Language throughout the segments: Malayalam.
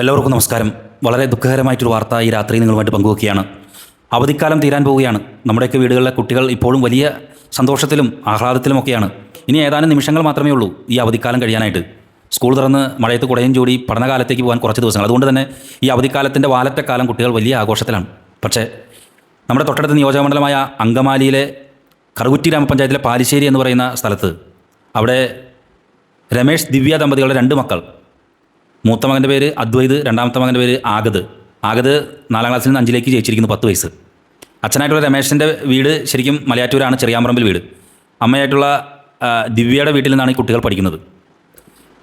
എല്ലാവർക്കും നമസ്കാരം. വളരെ ദുഃഖകരമായിട്ടൊരു വാർത്ത ഈ രാത്രി നിങ്ങളുമായിട്ട് പങ്കുവെക്കുകയാണ്. അവധിക്കാലം തീരാൻ പോവുകയാണ്. നമ്മുടെയൊക്കെ വീടുകളിലെ കുട്ടികൾ ഇപ്പോഴും വലിയ സന്തോഷത്തിലും ആഹ്ലാദത്തിലുമൊക്കെയാണ്. ഇനി ഏതാനും നിമിഷങ്ങൾ മാത്രമേ ഉള്ളൂ ഈ അവധിക്കാലം കഴിയാനായിട്ട്. സ്കൂൾ തുറന്ന് മഴയത്ത് കുടയും ചൂടി പഠനകാലത്തേക്ക് പോകാൻ കുറച്ച് ദിവസങ്ങൾ. അതുകൊണ്ട് തന്നെ ഈ അവധിക്കാലത്തിൻ്റെ വാലറ്റക്കാലം കുട്ടികൾ വലിയ ആഘോഷത്തിലാണ്. പക്ഷേ നമ്മുടെ തൊട്ടടുത്ത നിയോജകമണ്ഡലമായ അങ്കമാലിയിലെ കറുകുറ്റി ഗ്രാമപഞ്ചായത്തിലെ പാലിശ്ശേരി എന്ന് പറയുന്ന സ്ഥലത്ത് അവിടെ രമേഷ് ദിവ്യ ദമ്പതികളുടെ രണ്ട് മക്കൾ, മൂത്ത മകൻ്റെ പേര് അദ്വൈത്, രണ്ടാമത്തെ മകൻ്റെ പേര് ആഗത്. 4ാം ക്ലാസ്സിൽ നിന്ന് 5ലേക്ക് ജയിച്ചിരിക്കുന്നു, 10 വയസ്സ്. അച്ഛനായിട്ടുള്ള രമേഷിൻ്റെ വീട് ശരിക്കും മലയാറ്റൂരാണ്, ചെറിയാമ്പറമ്പിൽ വീട്. അമ്മയായിട്ടുള്ള ദിവ്യയുടെ വീട്ടിൽ നിന്നാണ് ഈ കുട്ടികൾ പഠിക്കുന്നത്.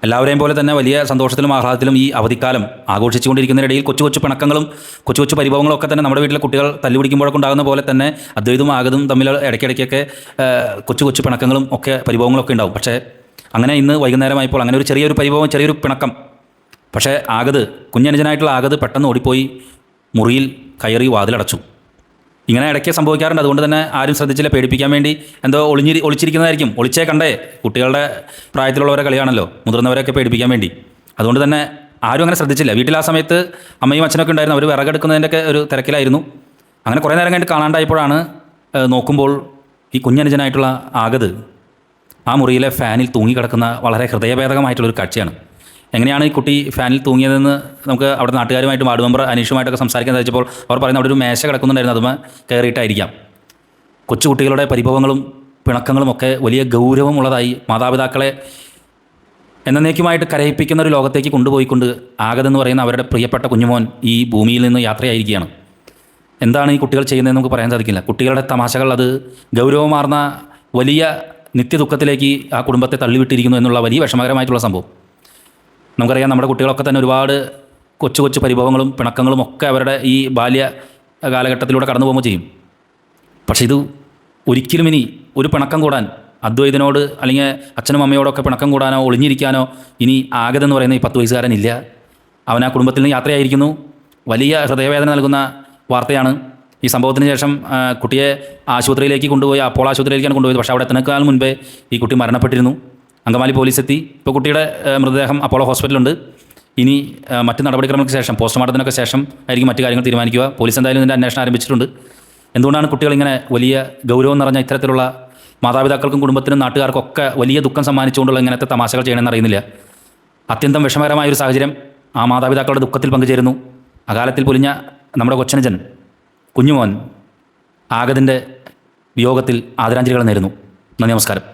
എല്ലാവരെയും പോലെ തന്നെ വലിയ സന്തോഷത്തിലും ആഹ്ലാദത്തിലും ഈ അവധിക്കാലം ആഘോഷിച്ചുകൊണ്ടിരിക്കുന്നതിനിടയിൽ കൊച്ചു കൊച്ചു പിണക്കങ്ങളും കൊച്ചു കൊച്ചു പരിഭവങ്ങളും ഒക്കെ തന്നെ നമ്മുടെ വീട്ടിലെ കുട്ടികൾ തല്ലുപിടിക്കുമ്പോഴൊക്കെ ഉണ്ടാകുന്ന പോലെ തന്നെ അദ്വൈതും ആഗതും തമ്മിൽ ഇടയ്ക്കിടയ്ക്കൊക്കെ കൊച്ചു കൊച്ചു പിണക്കങ്ങളും ഒക്കെ പരിഭവങ്ങളൊക്കെ ഉണ്ടാവും. പക്ഷേ അങ്ങനെ ഇന്ന് വൈകുന്നേരമായപ്പോൾ അങ്ങനെ ഒരു ചെറിയൊരു പരിഭവം, ചെറിയൊരു പിണക്കം. പക്ഷേ കുഞ്ഞനുജനായിട്ടുള്ള ആഗത് പെട്ടെന്ന് ഓടിപ്പോയി മുറിയിൽ കയറി വാതിലടച്ചു. ഇങ്ങനെ ഇടയ്ക്ക് സംഭവിക്കാറുണ്ട്. അതുകൊണ്ട് തന്നെ ആരും ശ്രദ്ധിച്ചില്ല. പേടിപ്പിക്കാൻ വേണ്ടി എന്തോ ഒളിച്ചിരിക്കുന്നതായിരിക്കും. ഒളിച്ചേ കണ്ടേ, കുട്ടികളുടെ പ്രായത്തിലുള്ളവരെ കളിയാണല്ലോ, മുതിർന്നവരെയൊക്കെ പേടിപ്പിക്കാൻ വേണ്ടി. അതുകൊണ്ട് തന്നെ ആരും അങ്ങനെ ശ്രദ്ധിച്ചില്ല. വീട്ടിൽ ആ സമയത്ത് അമ്മയും അച്ഛനൊക്കെ ഉണ്ടായിരുന്നു. അവർ വിറകെടുക്കുന്നതിൻ്റെയൊക്കെ ഒരു തിരക്കിലായിരുന്നു. അങ്ങനെ കുറേ നേരം കഴിഞ്ഞിട്ട് കാണാണ്ടായപ്പോഴാണ് നോക്കുമ്പോൾ ഈ കുഞ്ഞനുജനായിട്ടുള്ള ആഗത് ആ മുറിയിലെ ഫാനിൽ തൂങ്ങിക്കിടക്കുന്ന വളരെ ഹൃദയഭേദകമായിട്ടുള്ളൊരു കാഴ്ചയാണ്. എങ്ങനെയാണ് ഈ കുട്ടി ഫാനിൽ തൂങ്ങിയതെന്ന് നമുക്ക് അവിടെ നാട്ടുകാരുമായിട്ടും വാർഡ് മെമ്പർ അനീഷുമായിട്ടൊക്കെ സംസാരിക്കാൻ സാധിച്ചപ്പോൾ അവർ പറയുന്നത് അവിടെ ഒരു മേശ കിടക്കുന്നുണ്ടായിരുന്നു, അതുമേ കയറിയിട്ടായിരിക്കാം. കൊച്ചുകുട്ടികളുടെ പരിഭവങ്ങളും പിണക്കങ്ങളും ഒക്കെ വലിയ ഗൗരവമുള്ളതായി മാതാപിതാക്കളെ എന്നേക്കുമായിട്ട് കരയിപ്പിക്കുന്ന ഒരു ലോകത്തേക്ക് കൊണ്ടുപോയിക്കൊണ്ട് ആഗതെന്ന് പറയുന്ന അവരുടെ പ്രിയപ്പെട്ട കുഞ്ഞുമോൻ ഈ ഭൂമിയിൽ നിന്ന് യാത്രയായിരിക്കുകയാണ്. എന്താണ് ഈ കുട്ടികൾ ചെയ്യുന്നതെന്ന് നമുക്ക് പറയാൻ സാധിക്കില്ല. കുട്ടികളുടെ തമാശകൾ അത് ഗൗരവമാർന്ന വലിയ നിത്യദുഃഖത്തിലേക്ക് ആ കുടുംബത്തെ തള്ളിവിട്ടിരിക്കുന്നു എന്നുള്ള വലിയ വിഷമകരമായിട്ടുള്ള സംഭവം. നമുക്കറിയാം, നമ്മുടെ കുട്ടികളൊക്കെ തന്നെ ഒരുപാട് കൊച്ചു കൊച്ചു പരിഭവങ്ങളും പിണക്കങ്ങളും ഒക്കെ അവരുടെ ഈ ബാല്യ കാലഘട്ടത്തിലൂടെ കടന്നു പോകുമ്പോൾ ചെയ്യും. പക്ഷേ ഇത് ഒരിക്കലും ഇനി ഒരു പിണക്കം കൂടാൻ അദ്വൈതിനോട് അല്ലെങ്കിൽ അച്ഛനും അമ്മയോടൊക്കെ പിണക്കം കൂടാനോ ഒളിഞ്ഞിരിക്കാനോ ഇനി ആഗതെന്ന് പറയുന്ന ഈ 10 വയസ്സുകാരനില്ല. അവൻ ആ കുടുംബത്തിൽ നിന്ന് യാത്രയായിരിക്കുന്നു. വലിയ ഹൃദയവേദന നൽകുന്ന വാർത്തയാണ്. ഈ സംഭവത്തിന് ശേഷം കുട്ടിയെ ആശുപത്രിയിലേക്ക് കൊണ്ടുപോയി, അപ്പോളോ ആശുപത്രിയിലേക്കാണ് കൊണ്ടുപോയത്. പക്ഷേ അവിടെ എത്തുന്നേക്കാൾ മുൻപേ ഈ കുട്ടി മരണപ്പെട്ടിരുന്നു. അങ്കമാലി പോലീസ് എത്തി. ഇപ്പോൾ കുട്ടിയുടെ മൃതദേഹം അപ്പോളോ ഹോസ്പിറ്റലുണ്ട്. ഇനി മറ്റ് നടപടിക്രമങ്ങൾക്ക് ശേഷം, പോസ്റ്റ്മോർട്ടത്തിനൊക്കെ ശേഷം ആയിരിക്കും മറ്റു കാര്യങ്ങൾ തീരുമാനിക്കുക. പോലീസ് എന്തായാലും ഇതിൻ്റെ അന്വേഷണം ആരംഭിച്ചിട്ടുണ്ട്. എന്തുകൊണ്ടാണ് കുട്ടികളിങ്ങനെ വലിയ ഗൗരവം നിറഞ്ഞ ഇത്തരത്തിലുള്ള മാതാപിതാക്കൾക്കും കുടുംബത്തിനും നാട്ടുകാർക്കൊക്കെ വലിയ ദുഃഖം സമ്മാനിച്ചുകൊണ്ടുള്ള ഇങ്ങനത്തെ തമാശകൾ ചെയ്യണമെന്ന് അറിയുന്നില്ല. അത്യന്തം വിഷമകരമായൊരു സാഹചര്യം. ആ മാതാപിതാക്കളുടെ ദുഃഖത്തിൽ പങ്കുചേരുന്നു. അകാലത്തിൽ പൊലിഞ്ഞ നമ്മുടെ കൊച്ചനുജൻ കുഞ്ഞുമോൻ ആഗതിൻ്റെ വിയോഗത്തിൽ ആദരാഞ്ജലികൾ നേരുന്നു. നന്ദി, നമസ്കാരം.